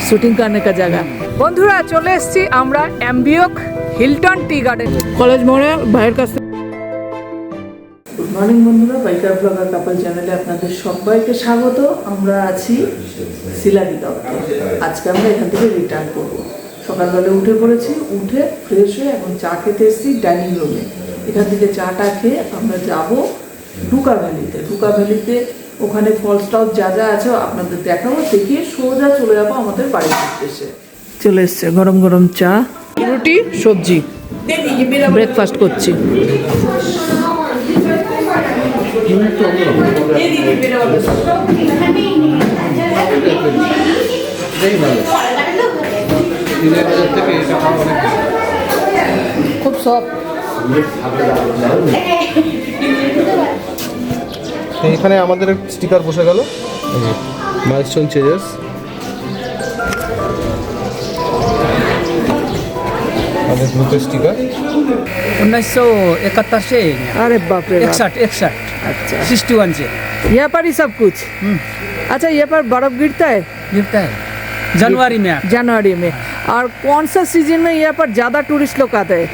Shooting करने का जगह বন্ধুরা চলে এসেছি আমরা অ্যাম্বিওক হিলটন টি গার্ডেন কলেজ মোড়ে ভাইয়ের কাছে। গুড মর্নিং বন্ধুরা, বাইকার ব্লগার কাপল চ্যানেলে আপনাদের সবাইকে স্বাগত। আমরা আছি শিলাগিতাতে। আজকে আমরা এখান থেকে রিটার্ন করব। সকালবেলা উঠে পড়েছি, উঠে ফ্রেশ হয়ে এখন চা খেতে এসেছি ডাইনিং রুমে। এখান থেকে চাটা খেয়ে আমরা যাব ডুকা ভ্যালিতে। ডুকা ভ্যালিতে ওখানে ফলস টলস যা যা আছে আপনাদের দেখাবো, দেখিয়ে সোজা চলে যাবো আমাদের বাড়ির উদ্দেশ্যে। চলে এসছে গরম গরম চা, রুটি, সবজি, ব্রেকফাস্ট করছি। খুব সফট। এখানে আমাদের স্টিকার বসে গেল, মাইলস্টোন চেঞ্জেস। আমাদের গ্রুপের স্টিকার 1971 से। अरे बाप रे, 61 अच्छा 61 से यहाँ पर ही सब कुछ। अच्छा, यहाँ पर बर्फ गिरता है गिरता है जनवरी में। जनवरी में। और कौन सा सीजन में यहाँ पर ज़्यादा टूरिस्ट लोग आते हैं?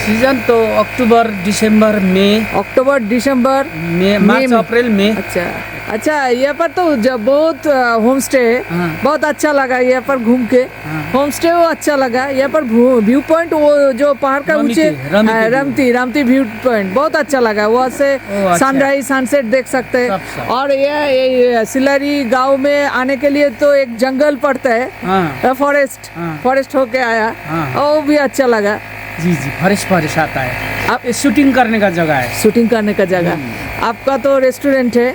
सीजन तो अक्टूबर, दिसंबर, मई, अक्टूबर, दिसंबर, मार्च, अप्रैल, मई। अच्छा अच्छा, यहाँ पर तो जब बहुत होम स्टे है, बहुत अच्छा लगा यहाँ पर घूम के। होम स्टे वो अच्छा लगा। यहाँ पर व्यू पॉइंट, वो जो पहाड़ का ऊंचे रामती व्यू पॉइंट बहुत अच्छा लगा। वहाँ से सनराइज सनसेट देख सकते हैं। और ये सिलारी गांव में आने के लिए तो एक जंगल पड़ता है, फॉरेस्ट होके आया, वो भी अच्छा लगा। जी जी, फॉरेस्ट आता है। अब शूटिंग करने का जगह है। शूटिंग करने का जगह। आपका तो रेस्टोरेंट है।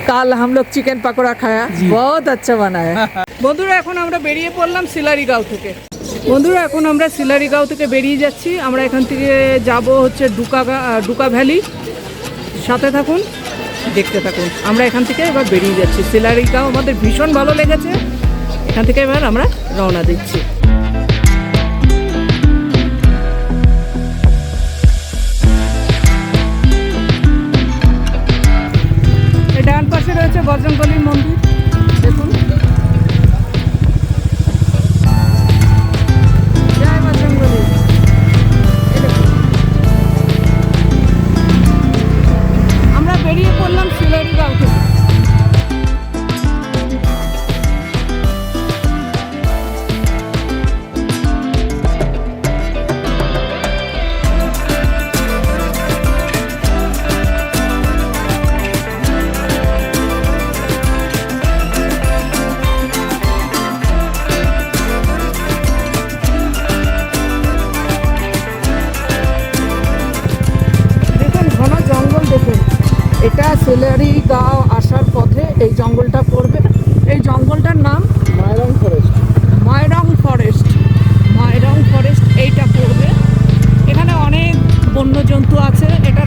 कल हम लोग चिकन पकौड़ा खाया, बहुत अच्छा बना है। বন্ধুরা এখন আমরা বেরিয়ে পড়লাম সিলারিগাঁও থেকে। বন্ধুরা এখন আমরা সিলারিগাঁও থেকে বেরিয়ে যাচ্ছি। আমরা এখান থেকে যাব হচ্ছে ডুকা ভ্যালি। সাথে থাকুন, দেখতে থাকুন। আমরা এখান থেকে এবার বেরিয়ে যাচ্ছি সিলারিগাঁও। আমাদের ভীষণ ভালো লেগেছে। এখান থেকে এবার আমরা রওনা দিচ্ছি। ডান পাশে রয়েছে বজরংবলীর মন্দির, দেখুন। জয় বজরংবলী। আমরা বেরিয়ে পড়লাম সিলারিগাঁও থেকে। এটা সিলারিগাঁও আসার পথে এই জঙ্গলটা পড়বে। এই জঙ্গলটার নাম মায়রং ফরেস্ট। এইটা পড়বে। এখানে অনেক বন্যজন্তু আছে। এটা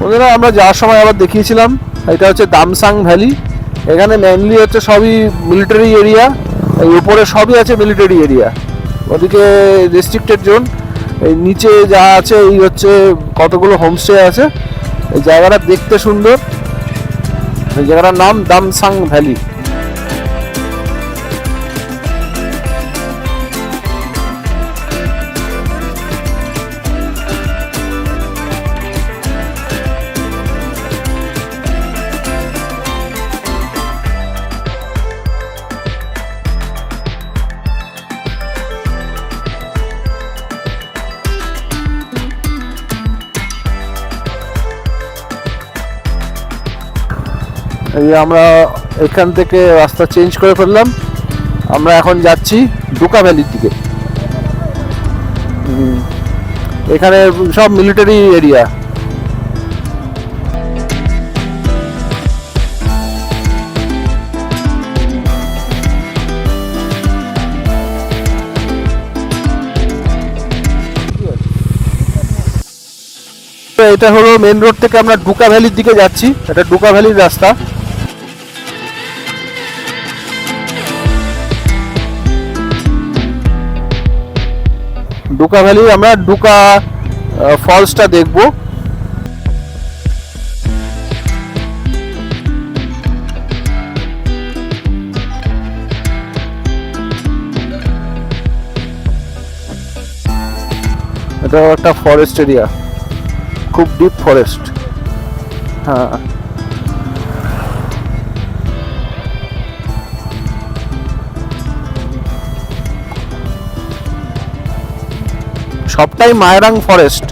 ওখানে আমরা যাওয়ার সময় আবার দেখিয়েছিলাম, এটা হচ্ছে দামসাং ভ্যালি। এখানে মেনলি হচ্ছে সবই মিলিটারি এরিয়া। এই উপরে সবই আছে মিলিটারি এরিয়া, ওদিকে রেস্ট্রিক্টেড জোন। এই নিচে যা আছে এই হচ্ছে কতগুলো হোমস্টে আছে। এই জায়গাটা দেখতে সুন্দর। এই জায়গাটার নাম দামসাং ভ্যালি। এই আমরা এখান থেকে রাস্তা চেঞ্জ করে ফেললাম। আমরা এখন যাচ্ছি ডুকা ভ্যালির দিকে। এখানে সব মিলিটারি এরিয়া। এটা হলো মেন রোড থেকে আমরা ডুকা ভ্যালির দিকে যাচ্ছি, এটা ডুকা ভ্যালির রাস্তা। ডুকা ভ্যালি আমরা ডুকা ফলসটা দেখবো। এটা একটা ফরেস্ট এরিয়া, খুব ডিপ ফরেস্ট। হ্যাঁ, সবটাই মায়রাং ফরেস্ট।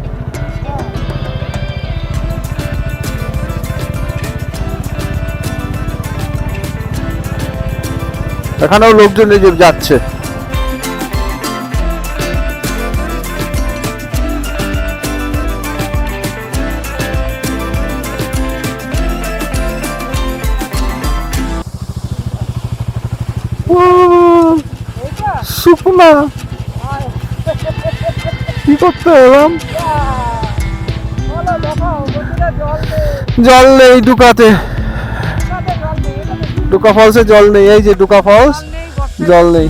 এখানেও লোকজন এই যে যাচ্ছে। শুকনা কি করতে এলাম, জল নেই ডুকাতে, ডুকা ফলসে জল নেই। এই যে ডুকা ফলস, জল নেই।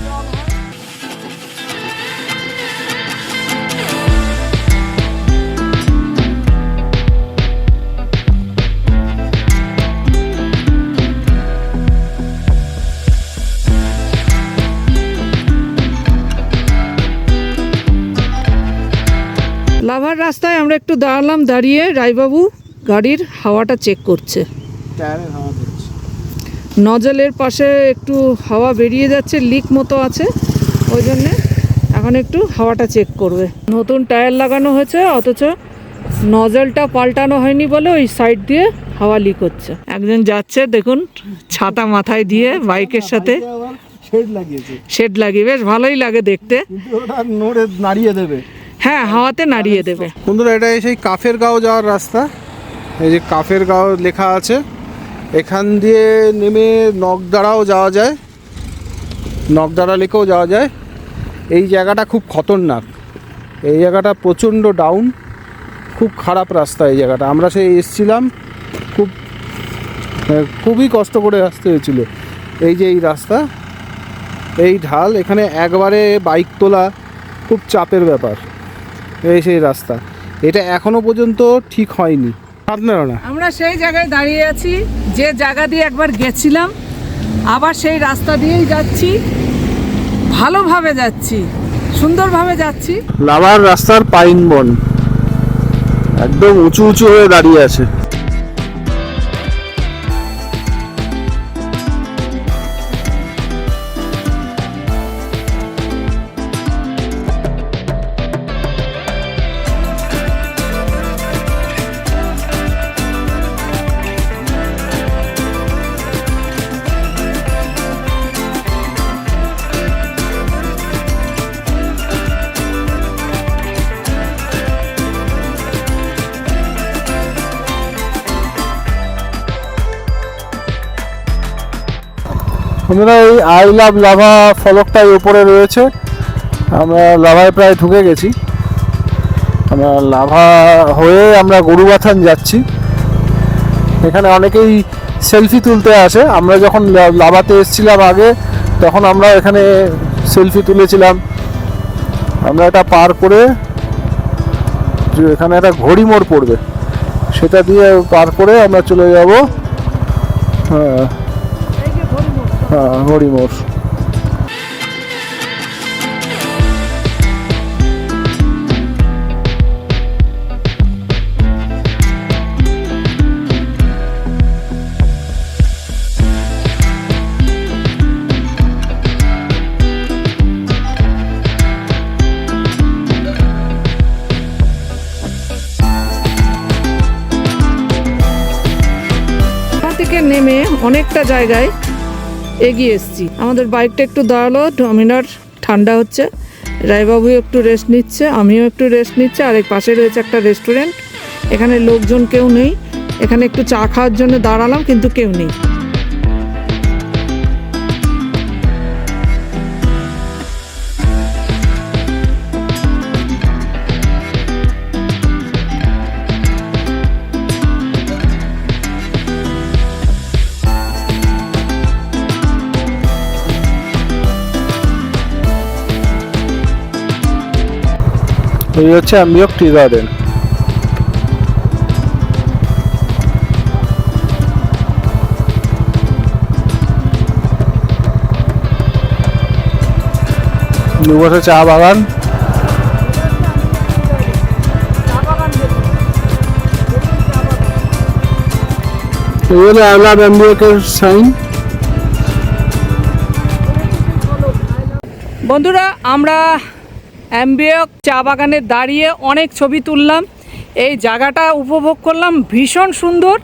লাভার রাস্তায় আমরা একটু দাঁড়ালাম, দাঁড়িয়ে রায়বাবু গাড়ির হাওয়াটা চেক করছে। নজলের পাশে একটু হাওয়া বেরিয়ে যাচ্ছে, লিক মতো আছে, ওই জন্যে এখন একটু হাওয়াটা চেক করবে। নতুন টায়ার লাগানো হয়েছে, অথচ নজলটা পাল্টানো হয়নি বলে ওই সাইড দিয়ে হাওয়া লিক হচ্ছে। একজন যাচ্ছে দেখুন ছাতা মাথায় দিয়ে বাইকের সাথে, শেড লাগিয়ে, বেশ ভালোই লাগে দেখতে। নাড়িয়ে দেবে, হ্যাঁ হাওয়াতে নাড়িয়ে দেবে। বন্ধুরা এটা সেই কাফের গাঁও যাওয়ার রাস্তা, এই যে কাফের গাঁও লেখা আছে। এখান দিয়ে নেমে নকদারাও যাওয়া যায়, নকদারা লেকেও যাওয়া যায়। এই জায়গাটা খুব খতরনাক, এই জায়গাটা প্রচণ্ড ডাউন, খুব খারাপ রাস্তা এই জায়গাটা। আমরা সেই এসছিলাম, খুবই কষ্ট করে আসতে হয়েছিল। এই যে এই রাস্তা, এই ঢাল, এখানে একবারে বাইক তোলা খুব চাপের ব্যাপার। এই সেই রাস্তা, এটা এখনো পর্যন্ত ঠিক হয়নি। আপনারা না, আমরা সেই জায়গায় দাঁড়িয়ে আছি যে জায়গা দিয়ে একবার গেছিলাম, আবার সেই রাস্তা দিয়েই যাচ্ছি, ভালোভাবে যাচ্ছি, সুন্দরভাবে যাচ্ছি। লাভার রাস্তার পাইন বন একদম উঁচু উঁচু হয়ে দাঁড়িয়ে আছে। আমরা এই আই লাভ লাভা ফলকটাই উপরে রয়েছে। আমরা লাভায় প্রায় ঢুকে গেছি। আমরা লাভা হয়ে আমরা গরুবাথান যাচ্ছি। এখানে অনেকেই সেলফি তুলতে আসে। আমরা যখন লাভাতে এসেছিলাম আগে, তখন আমরা এখানে সেলফি তুলেছিলাম। আমরা এটা পার করে, এখানে একটা ঘড়ি মোড় পড়বে, সেটা দিয়ে পার করে আমরা চলে যাব হরিমোর। থেকে নেমে অনেকটা জায়গায় এগিয়ে এসেছি। আমাদের বাইকটা একটু দাঁড়ালো, ডমিনার ঠান্ডা হচ্ছে, রায়বাবু একটু রেস্ট নিচ্ছে, আমিও একটু রেস্ট নিচ্ছে। আর এই পাশে রয়েছে একটা রেস্টুরেন্ট, এখানে লোকজন কেউ নেই। এখানে একটু চা খাওয়ার জন্য দাঁড়ালাম, কিন্তু কেউ নেই। এই হচ্ছে অ্যাম্বিয়ক টি গার্ডেন। দুপাশে চা বাগান। এই হলো আলাপ অ্যাম্বিয়কের সাইন। বন্ধুরা আমরা অ্যাম্বিয়ক চা বাগানে দাঁড়িয়ে অনেক ছবি তুললাম, এই জায়গাটা উপভোগ করলাম, ভীষণ সুন্দর।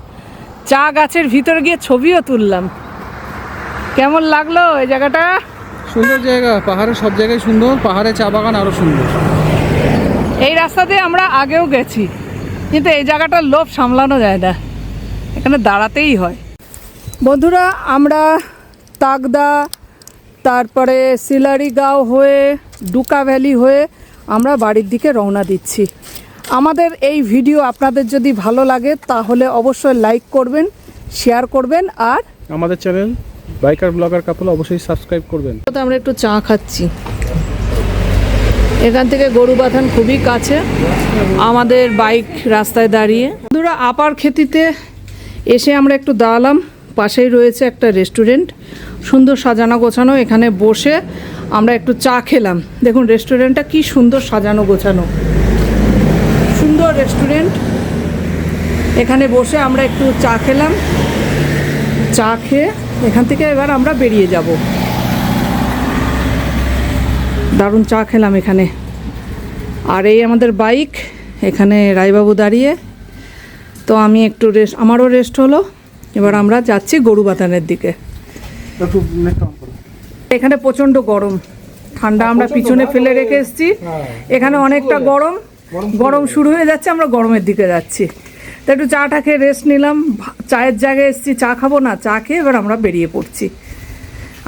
চা গাছের ভিতরে গিয়ে ছবিও তুললাম। কেমন লাগলো এই জায়গাটা? সুন্দর জায়গা, পাহাড়ের সব জায়গায় সুন্দর, পাহাড়ে চা বাগান আরো সুন্দর। এই রাস্তা দিয়ে আমরা আগেও গেছি, কিন্তু এই জায়গাটার লোভ সামলানো যায় না, এখানে দাঁড়াতেই হয়। বন্ধুরা আমরা তাগদা, তারপরে সিলারিগাঁও হয়ে ডুকা ভ্যালি হয়ে আমরা বাড়ির দিকে রওনা দিচ্ছি। আমাদের এই ভিডিও আপনাদের যদি ভালো লাগে তাহলে অবশ্যই লাইক করবেন, শেয়ার করবেন, আর আমাদের চ্যানেল বাইকার ব্লগার কাপল অবশ্যই সাবস্ক্রাইব করবেন। আমরা একটু চা খাচ্ছি। এখান থেকে গরুবাথান খুবই কাছে, আমাদের বাইক রাস্তায় দাঁড়িয়ে। বন্ধুরা আপার খেতিতে এসে আমরা একটু দাঁড়ালাম, পাশেই রয়েছে একটা রেস্টুরেন্ট, সুন্দর সাজানো গোছানো। এখানে বসে আমরা একটু চা খেলাম। দেখুন রেস্টুরেন্টটা কি সুন্দর সাজানো গোছানো, সুন্দর রেস্টুরেন্ট। এখানে বসে আমরা একটু চা খেলাম, চা খেয়ে এখান থেকে এবার আমরা বেরিয়ে যাব। দারুণ চা খেলাম এখানে। আর এই আমাদের বাইক, এখানে রায়বাবু দাঁড়িয়ে। তো আমি একটু রেস্ট, আমারও রেস্ট হলো। এবার আমরা যাচ্ছি গরুবাথানের দিকে। এখানে প্রচণ্ড গরম, ঠান্ডা আমরা পিছনে ফেলে রেখে এসেছি। এখানে অনেকটা গরম, গরম শুরু হয়ে যাচ্ছে, আমরা গরমের দিকে যাচ্ছি। তো একটু চাটা খেয়ে রেস্ট নিলাম। চায়ের জায়গায় এসেছি, চা খাবো না, চা খেয়ে এবার আমরা বেরিয়ে পড়ছি।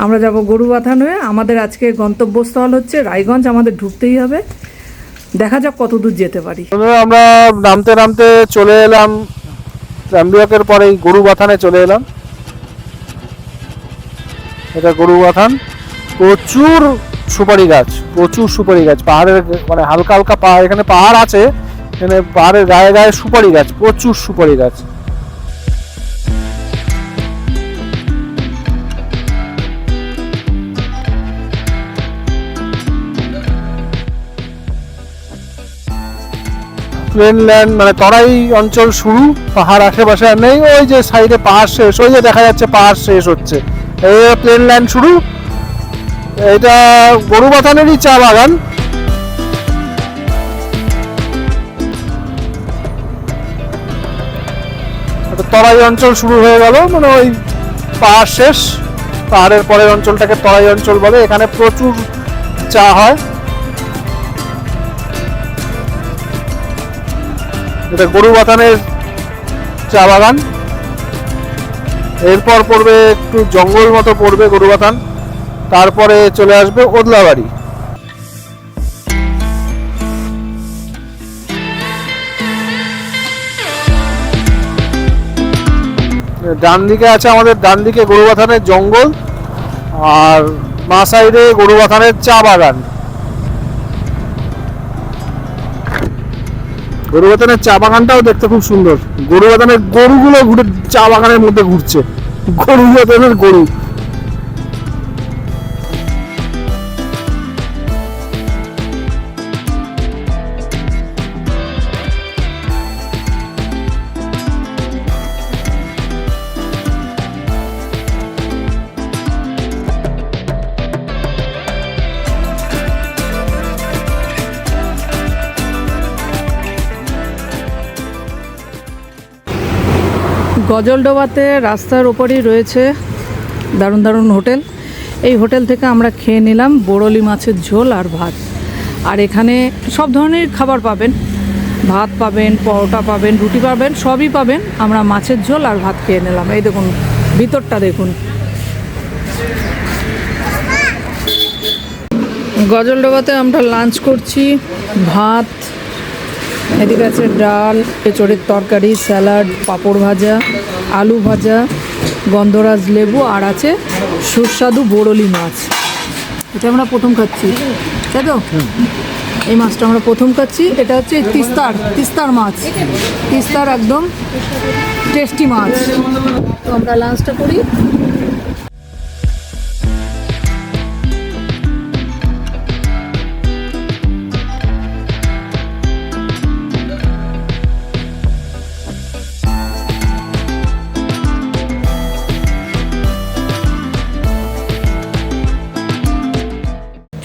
আমরা যাব গরুবাথান হয়ে। আমাদের আজকে গন্তব্যস্থল হচ্ছে রায়গঞ্জ, আমাদের ঢুকতেই হবে। দেখা যাক কত দূর যেতে পারি। আমরা নামতে নামতে চলে এলাম অ্যাম্বিয়কের পরেই গরুবাথানে চলে এলাম। এটা গরুবাথান, প্রচুর সুপারি গাছ, প্রচুর সুপারি গাছ। পাহাড়ের মানে হালকা হালকা পাহাড়, এখানে পাহাড় আছে, এখানে পাহাড়ের গায়ে গায়ে সুপারি গাছ, প্রচুর সুপারি গাছ। প্লেন ল্যান্ড মানে তরাই অঞ্চল শুরু, পাহাড় আশেপাশে আর নেই। ওই যে সাইডে পাহাড় শেষ, ওই যে দেখা যাচ্ছে পাহাড় শেষ হচ্ছে, এই প্লেন ল্যান্ড শুরু। এটা গরুবাথানেরই চা বাগান। তরাই অঞ্চল শুরু হয়ে গেল, মানে ওই পাহাড় শেষ, পাহাড়ের পরের অঞ্চলটাকে তরাই অঞ্চল বলে। এখানে প্রচুর চা হয়। এটা গরুবাথানের চা বাগান। এরপর পড়বে একটু জঙ্গল মতো পড়বে গরুবাথান, তারপরে চলে আসবে ওদলাবাড়ি। ডান দিকে আছে আমাদের, ডান দিকে গরুবাথানের জঙ্গল, আর মা সাইডে গরুবাথানের চা বাগান। গরুবাথানের চা বাগানটাও দেখতে খুব সুন্দর। গরুবাথানের গরুগুলো ঘুরে চা বাগানের মধ্যে ঘুরছে, গরুবাথানের গরু। গজলডোবাতে রাস্তার ওপরই রয়েছে দারুণ দারুণ হোটেল। এই হোটেল থেকে আমরা খেয়ে নিলাম বোরলি মাছের ঝোল আর ভাত। আর এখানে সব ধরনের খাবার পাবেন, ভাত পাবেন, পরোটা পাবেন, রুটি পাবেন, সবই পাবেন। আমরা মাছের ঝোল আর ভাত খেয়ে নিলাম। এই দেখুন ভিতরটা দেখুন। গজলডোবাতে আমরা লাঞ্চ করছি, ভাত, এদিকে আছে ডাল, এঁচড়ের তরকারি, স্যালাড, পাঁপড় ভাজা, আলু ভাজা, গন্ধরাজ লেবু, আর আছে সুস্বাদু বোরলি মাছ। এটা আমরা প্রথম খাচ্ছি, তাই তো? এই মাছটা আমরা প্রথম খাচ্ছি। এটা হচ্ছে তিস্তার মাছ, তিস্তার একদম টেস্টি মাছ। তো আমরা লাঞ্চটা করি।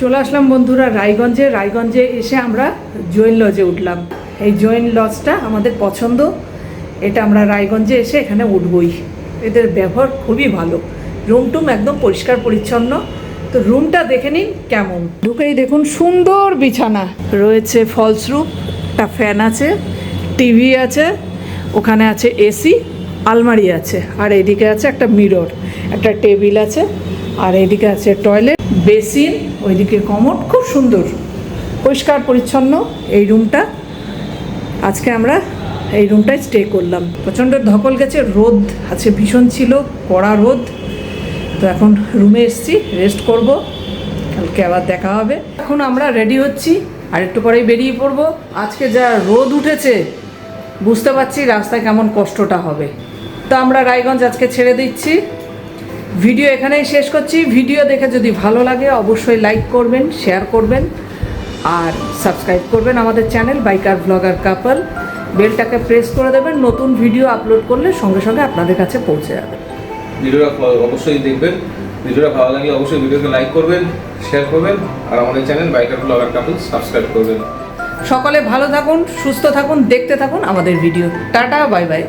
চলে আসলাম বন্ধুরা রায়গঞ্জে এসে আমরা জৈন লজে উঠলাম। এই জৈন লজটা আমাদের পছন্দ, এটা আমরা রায়গঞ্জে এসে এখানে উঠবই। এদের ব্যবহার খুবই ভালো, রুমটুম একদম পরিষ্কার পরিচ্ছন্ন। তো রুমটা দেখে নিন কেমন। ঢুকেই দেখুন সুন্দর বিছানা রয়েছে, ফলস রুফ, একটা ফ্যান আছে, টিভি আছে, ওখানে আছে এসি, আলমারি আছে, আর এদিকে আছে একটা মিরর, একটা টেবিল আছে, আর এদিকে আছে টয়লেট, বেসিন, ওইদিকে কমোড। খুব সুন্দর পরিষ্কার পরিচ্ছন্ন এই রুমটা। আজকে আমরা এই রুমটায় স্টে করলাম। প্রচণ্ড ধকল গেছে, রোদ আছে ভীষণ, ছিল কড়া রোদ। তো এখন রুমে এসেছি, রেস্ট করব, কালকে আবার দেখা হবে। এখন আমরা রেডি হচ্ছি, আর একটু পরেই বেরিয়ে পড়বো। আজকে যা রোদ উঠেছে বুঝতে পারছি রাস্তায় কেমন কষ্টটা হবে। তো আমরা রায়গঞ্জ আজকে ছেড়ে দিচ্ছি। ভিডিও এখানেই শেষ করছি। ভিডিও দেখে যদি ভালো লাগে অবশ্যই লাইক করবেন, শেয়ার করবেন, আর সাবস্ক্রাইব করবেন আমাদের চ্যানেল বাইকার ব্লগার কাপল। বেলটাকে প্রেস করে দেবেন, নতুন ভিডিও আপলোড করলে সঙ্গে সঙ্গে আপনাদের কাছে পৌঁছে যাবে। ভিডিওটা অবশ্যই দেখবেন, ভিডিওটা ভালো লাগলে অবশ্যই ভিডিওকে লাইক করবেন, শেয়ার করবেন, আর আমাদের চ্যানেল বাইকার ব্লগার কাপল সাবস্ক্রাইব করবেন। সকলে ভালো থাকুন, সুস্থ থাকুন, দেখতে থাকুন আমাদের ভিডিও। Tata, bye bye.